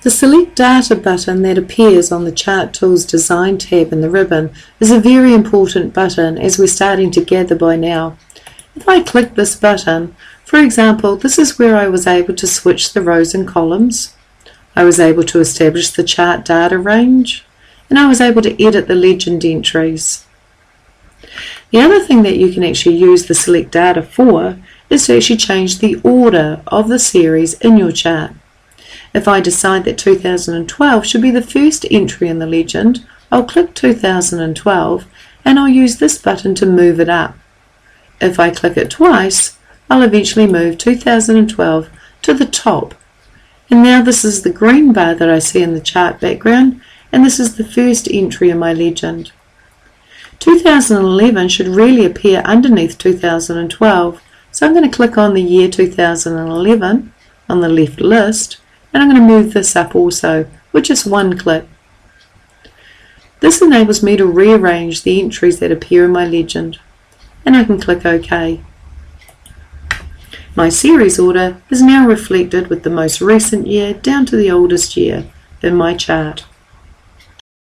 The Select Data button that appears on the Chart Tools Design tab in the ribbon is a very important button, as we're starting to gather by now. If I click this button, for example, this is where I was able to switch the rows and columns. I was able to establish the chart data range, and I was able to edit the legend entries. The other thing that you can actually use the Select Data for is to actually change the order of the series in your chart. If I decide that 2012 should be the first entry in the legend, I'll click 2012 and I'll use this button to move it up. If I click it twice, I'll eventually move 2012 to the top. And now this is the green bar that I see in the chart background, and this is the first entry in my legend. 2011 should really appear underneath 2012, so I'm going to click on the year 2011 on the left list, and I'm going to move this up also with just one click. This enables me to rearrange the entries that appear in my legend, and I can click OK. My series order is now reflected with the most recent year down to the oldest year in my chart.